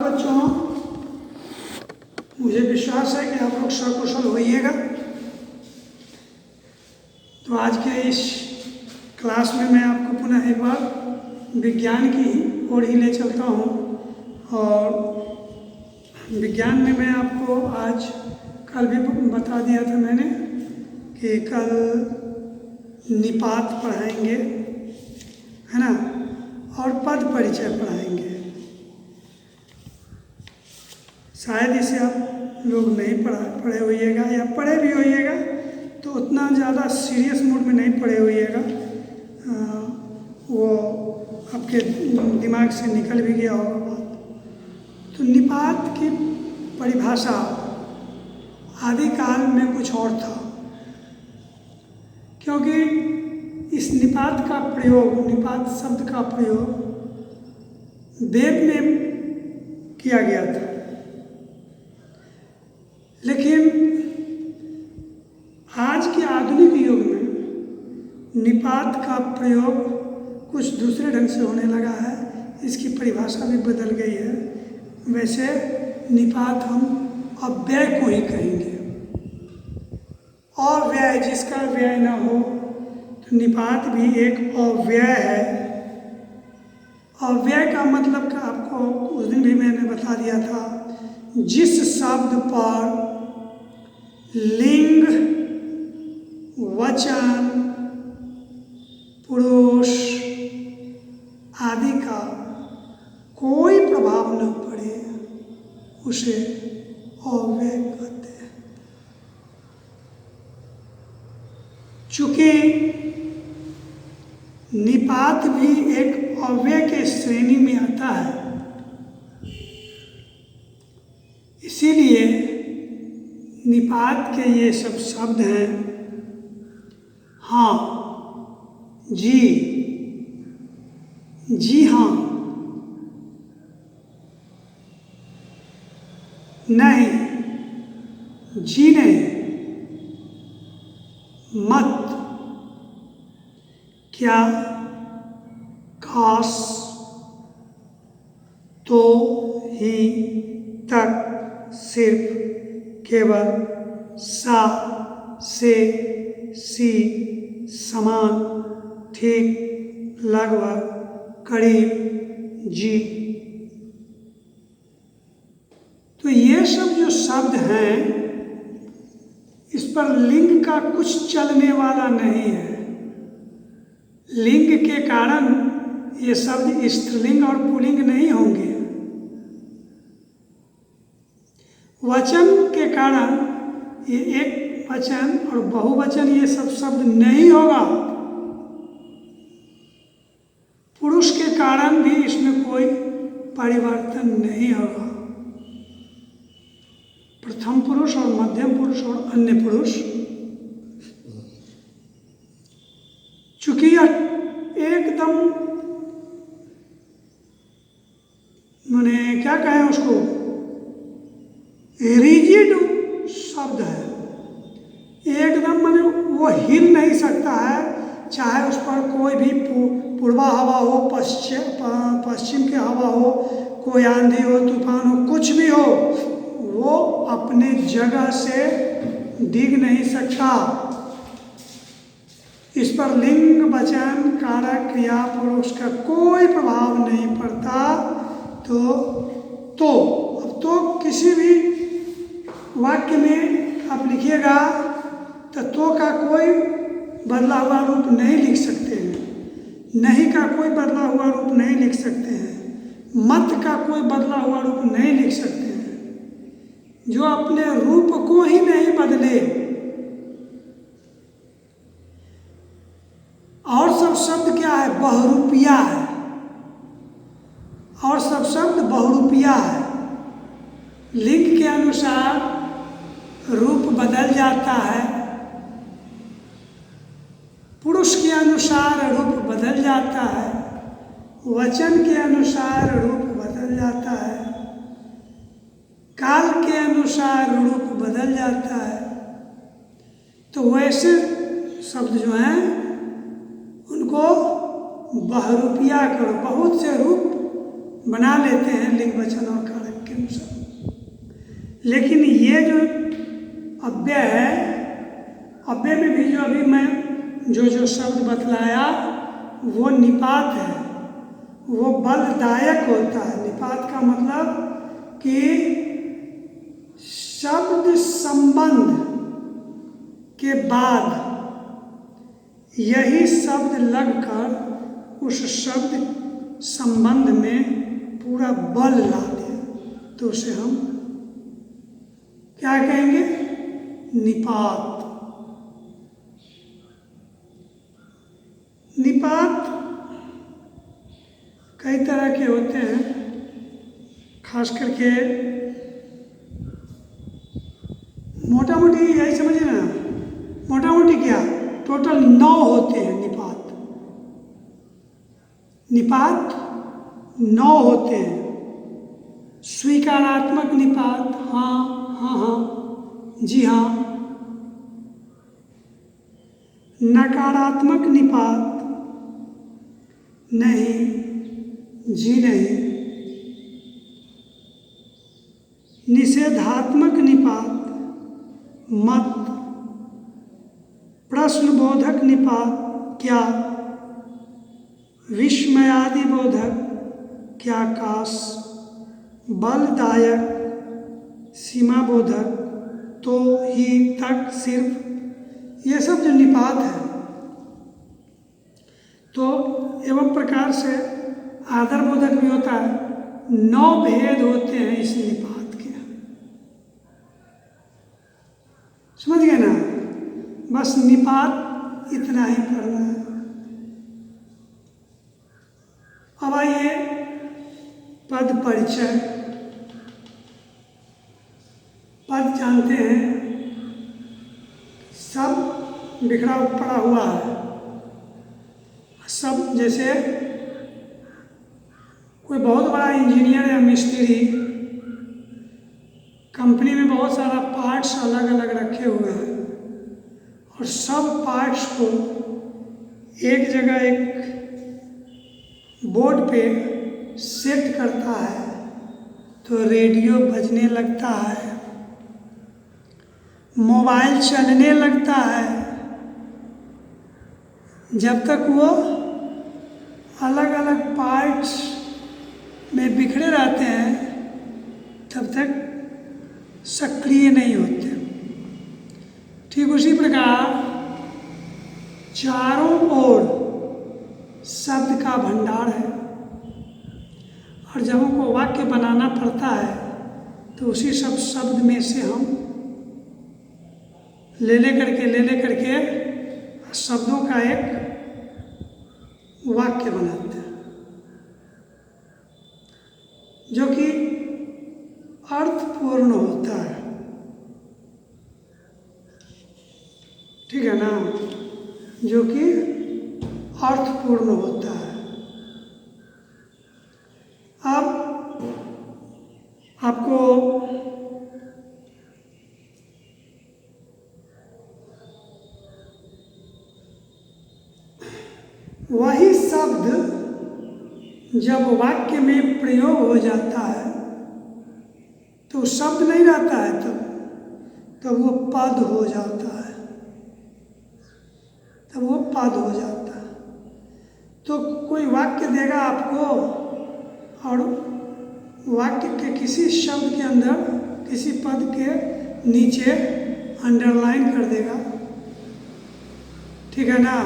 बच्चों, मुझे विश्वास है कि आप लोग सकुशल होइएगा। तो आज के इस क्लास में मैं आपको पुनः एक बार विज्ञान की ओर ही ले चलता हूँ। और विज्ञान में मैं आपको आज कल भी बता दिया था मैंने कि कल निपात पढ़ाएंगे, है ना, और पद परिचय पढ़ाएंगे। शायद इसे आप लोग नहीं पढ़े होइएगा, या पढ़े भी होइएगा तो उतना ज़्यादा सीरियस मूड में नहीं पढ़े होइएगा। वो आपके दिमाग से निकल भी गया होगा बात। तो निपात की परिभाषा आदि काल में कुछ और था, क्योंकि इस निपात का प्रयोग, निपात शब्द का प्रयोग वेद में किया गया था। लेकिन आज के आधुनिक युग में निपात का प्रयोग कुछ दूसरे ढंग से होने लगा है। इसकी परिभाषा भी बदल गई है। वैसे निपात हम अव्यय को ही कहेंगे। अव्यय, जिसका व्यय न हो, तो निपात भी एक अव्यय है। अव्यय का मतलब का आपको उस दिन भी मैंने बता दिया था, जिस शब्द पर लिंग, वचन, पुरुष आदि का कोई प्रभाव न पड़े उसे अव्यय कहते हैं। चूंकि निपात भी एक अव्यय के श्रेणी में आता है, इसीलिए निपात के ये सब शब्द हैं हाँ, जी, जी हाँ, नहीं, जी नहीं, मत, क्या, खास, तो, ही, तक, सिर्फ, केवल, सा, से, सी, समान, ठीक, लगभग, करीब, जी। तो ये सब जो शब्द हैं, इस पर लिंग का कुछ चलने वाला नहीं है। लिंग के कारण ये शब्द स्त्रीलिंग और पुल्लिंग नहीं होंगे। वचन के कारण ये एक वचन और बहुवचन ये सब शब्द नहीं होगा। पुरुष के कारण भी इसमें कोई परिवर्तन नहीं होगा। प्रथम पुरुष और मध्यम पुरुष और अन्य पुरुष, चूंकि यह एकदम मैंने क्या कहें उसको, रिजिड शब्द है, एकदम माने वो हिल नहीं सकता है। चाहे उस पर कोई भी पूर्वा हवा हो, पश्चिम की हवा हो, कोई आंधी हो, तूफान हो, कुछ भी हो, वो अपने जगह से डिग नहीं सकता। इस पर लिंग, वचन, कारक, क्रिया, पुरुष का कोई प्रभाव नहीं पड़ता। अब तो किसी भी वाक्य में आप लिखिएगा तो का कोई बदला हुआ रूप नहीं लिख सकते हैं, नहीं का कोई बदला हुआ रूप नहीं लिख सकते हैं, मत का कोई बदला हुआ रूप नहीं लिख सकते हैं। जो अपने रूप को ही नहीं बदले। और सब शब्द क्या है? बहुरूपिया है। और सब शब्द बहुरूपिया है। लिंग के अनुसार रूप बदल जाता है, पुरुष के अनुसार रूप बदल जाता है, वचन के अनुसार रूप बदल जाता है, काल के अनुसार रूप बदल जाता है। तो वैसे शब्द जो हैं उनको बहुरूपिया करो, बहुत से रूप बना लेते हैं लिंग, वचन और कारक लेकिन ये जो अव्यय है, अव्यय में भी जो अभी मैं जो शब्द बतलाया वो निपात है, वो बलदायक होता है। निपात का मतलब कि शब्द संबंध के बाद यही शब्द लगकर उस शब्द संबंध में पूरा बल ला दे, तो उसे हम क्या कहेंगे? निपात। निपात कई तरह के होते हैं, खास करके मोटा मोटी यही समझिए ना, मोटा मोटी क्या, टोटल 9 होते हैं निपात। निपात 9 होते हैं। स्वीकारात्मक निपात, हाँ हाँ हाँ, जी हाँ। नकारात्मक निपात, नहीं, जी नहीं। निषेधात्मक निपात, मत। प्रश्नबोधक निपात, क्या। विस्मयादि बोधक, क्या काश। बलदायक, सीमा बोधक, तो ही, तक, सिर्फ, ये सब जो निपात है, तो एवं प्रकार से आदर बोधक भी होता है। 9 भेद होते हैं इस निपात के, समझ गए ना? बस निपात इतना ही पढ़ना है। अब आइए पद परिचय। पद जानते हैं, सब बिखरा पड़ा हुआ है। सब जैसे कोई बहुत बड़ा इंजीनियर या मिस्त्री, कंपनी में बहुत सारा पार्ट्स अलग अलग रखे हुए हैं और सब पार्ट्स को एक जगह एक बोर्ड पे सेट करता है, तो रेडियो बजने लगता है, मोबाइल चलने लगता है। जब तक वो अलग अलग पार्ट्स में बिखरे रहते हैं तब तक सक्रिय नहीं होते। ठीक उसी प्रकार चारों ओर शब्द का भंडार है, और जब हमको वाक्य बनाना पड़ता है तो उसी सब शब्द में से हम ले ले करके शब्दों का एक वाक्य बनाते हैं, जो कि अर्थपूर्ण होता है। ठीक है ना? जो कि अर्थपूर्ण होता है। अब आपको वही शब्द जब वाक्य में प्रयोग हो जाता है तो शब्द नहीं रहता है, तब वो पद हो जाता है, तब वो पद हो जाता है। तो कोई वाक्य देगा आपको और वाक्य के किसी शब्द के अंदर किसी पद के नीचे अंडरलाइन कर देगा, ठीक है ना?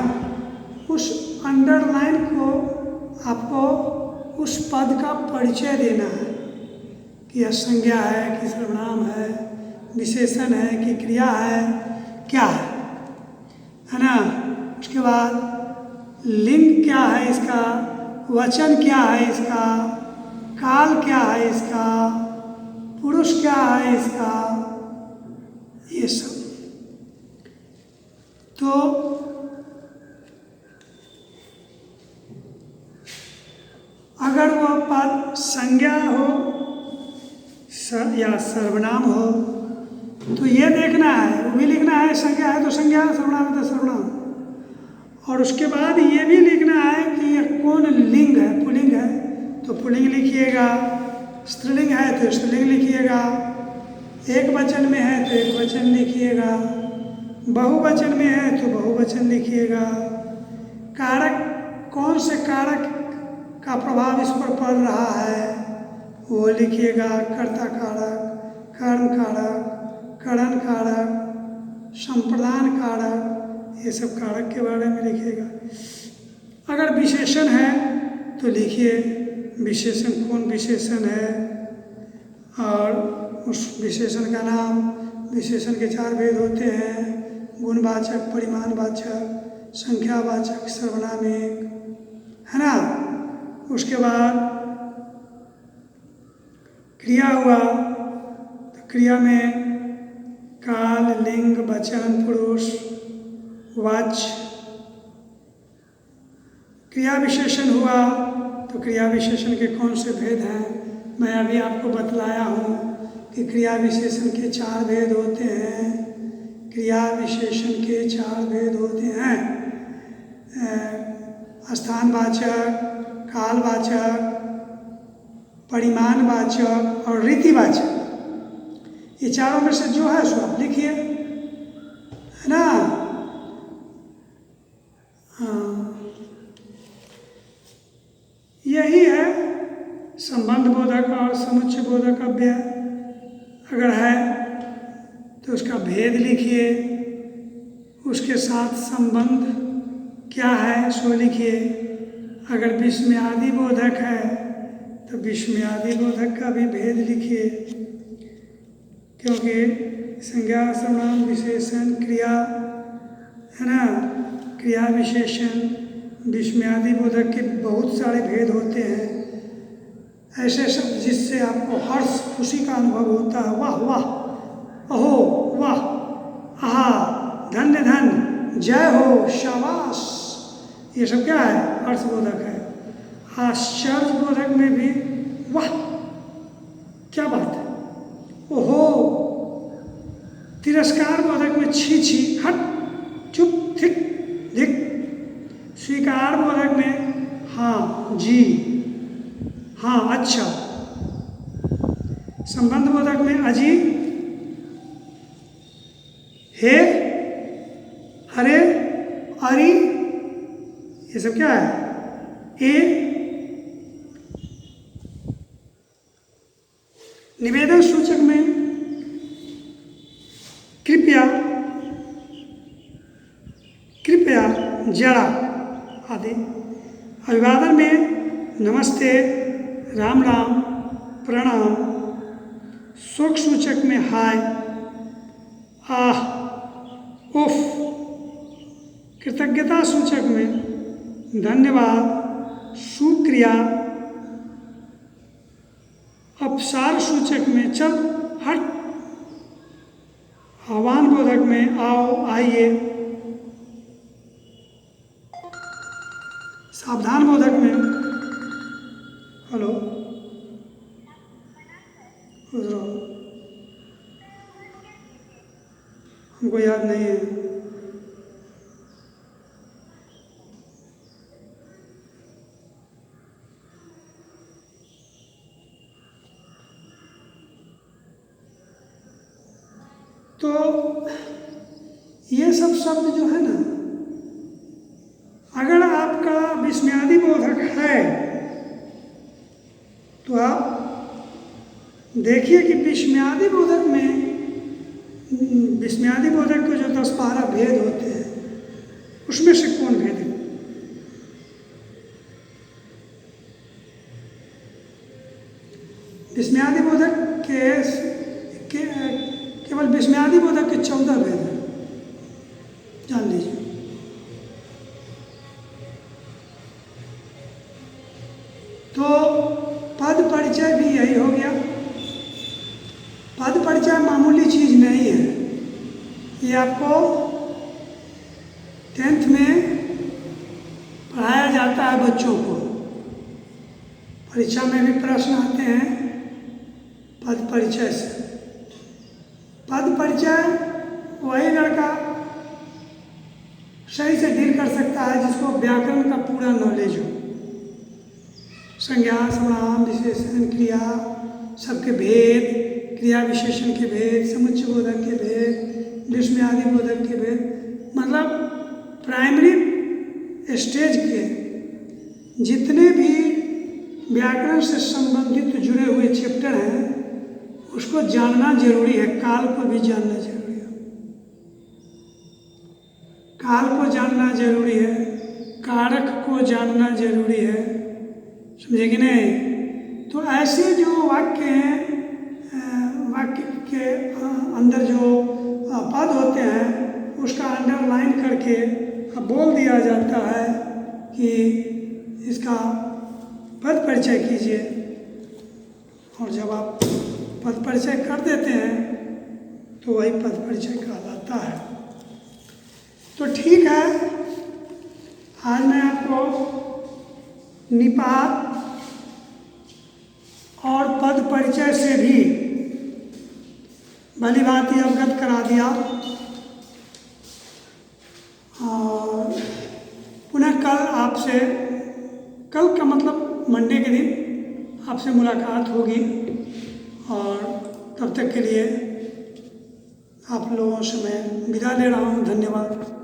उस अंडरलाइन को आपको उस पद का परिचय देना है कि यह संज्ञा है कि सर्वनाम है, विशेषण है कि क्रिया है, क्या है ना? उसके बाद लिंग क्या है इसका, वचन क्या है इसका, काल क्या है इसका, पुरुष क्या है इसका, ये सब। तो अगर वह पद संज्ञा हो या सर्वनाम हो तो ये देखना है, वो भी लिखना है, संज्ञा है तो संज्ञा, सर्वनाम है तो सर्वनाम। और उसके बाद ये भी लिखना है कि यह कौन लिंग है, पुल्लिंग है तो पुल्लिंग लिखिएगा, स्त्रीलिंग है तो स्त्रीलिंग लिखिएगा, एक वचन में है तो एक वचन लिखिएगा, बहुवचन में है तो बहुवचन लिखिएगा। कारक, कौन से कारक का प्रभाव इस पर पड़ रहा है वो लिखिएगा। कर्ता कारक, कर्म कारक, करण कारक, संप्रदान कारक, ये सब कारक के बारे में लिखिएगा। अगर विशेषण है तो लिखिए विशेषण कौन विशेषण है और उस विशेषण का नाम। विशेषण के 4 भेद होते हैं, गुणवाचक, परिमाणवाचक, संख्यावाचक, सर्वनामिक, है ना। उसके बाद क्रिया हुआ तो क्रिया में काल, लिंग, वचन, पुरुष, वाच्य। क्रिया विशेषण हुआ तो क्रिया विशेषण के कौन से भेद हैं मैं अभी आपको बतलाया हूँ कि क्रिया विशेषण के 4 भेद होते हैं। क्रिया विशेषण के 4 भेद होते हैं, स्थानवाचक, कालवाचक, परिमाणवाचक और रीतिवाचक। ये चारों में से जो है सो आप लिखिए, है ना। हाँ, यही है संबंध बोधक और समुच्चय बोधक अव्यय। अगर है तो उसका भेद लिखिए, उसके साथ संबंध क्या है सो लिखिए। अगर विस्मयादि बोधक है तो विस्मयादि बोधक का भी भेद लिखिए, क्योंकि संज्ञा, सर्वनाम, विशेषण, क्रिया, है ना, क्रिया विशेषण, विस्मयादि बोधक के बहुत सारे भेद होते हैं। ऐसे शब्द जिससे आपको हर्ष, खुशी का अनुभव होता है। वाह वाह, अहो वाह, आहा, धन्य धन्य, जय हो, शाबाश, ये सब क्या है? हर्षबोधक है। आश्चर्य बोधक में भी वाह क्या बात है, ओहो। तिरस्कार बोधक में छी छी, हट, चुप, थिक, धिक। स्वीकार बोधक में हाँ, जी, हाँ, अच्छा। संबंध बोधक में अजी, हे, अरे, अरी, ये सब क्या है? ए। निवेदन सूचक में कृपया, कृपया, जरा आदि। अभिवादन में नमस्ते, राम राम, प्रणाम। शोक सूचक में हाय, आह, उफ। कृतज्ञता सूचक में धन्यवाद, शुक्रिया। अपसार सूचक में चल, हट। आह्वान बोधक में आओ, आइए। सावधान बोधक में हेलो, हमको याद नहीं है। तो ये सब शब्द जो है ना, अगर आपका विस्मयादि बोधक है तो आप देखिए कि विस्मयादि बोधक में, विस्मयादि बोधक के जो 10-12 भेद होते हैं उसमें से कौन भेद है? विस्मयादि बोधक के केवल विस्मयादि बोधक के 14 भेद हैं, जान लीजिए। तो पद परिचय भी यही हो गया। पद परिचय मामूली चीज़ नहीं है, ये आपको 10th में पढ़ाया जाता है बच्चों को। परीक्षा में भी प्रश्न आते हैं पद परिचय से। पद परिचय वही लड़का सही से डील कर सकता है जिसको व्याकरण का पूरा नॉलेज हो। संज्ञा, सर्वनाम, विशेषण, क्रिया, सबके भेद, क्रिया विशेषण के भेद, समुच्चय बोधक के भेद, विस्मयादि बोधक के भेद, मतलब प्राइमरी स्टेज के जितने भी व्याकरण से संबंधित जुड़े हुए चैप्टर हैं उसको जानना जरूरी है। काल को भी जानना जरूरी है, काल को जानना जरूरी है, कारक को जानना जरूरी है, समझे कि नहीं। तो ऐसे जो वाक्य हैं, वाक्य के अंदर जो पद होते हैं उसका अंडरलाइन करके बोल दिया जाता है कि इसका पद परिचय कीजिए, और जब आप पद परिचय कर देते हैं तो वही पद परिचय कहलाता है। तो ठीक है, आज मैं आपको निपात और पद परिचय से भी भली भांति अवगत करा दिया, और पुनः कल का मतलब मंडे के दिन आपसे मुलाकात होगी, और तब तक के लिए आप लोगों से मैं विदा ले रहा हूँ। धन्यवाद।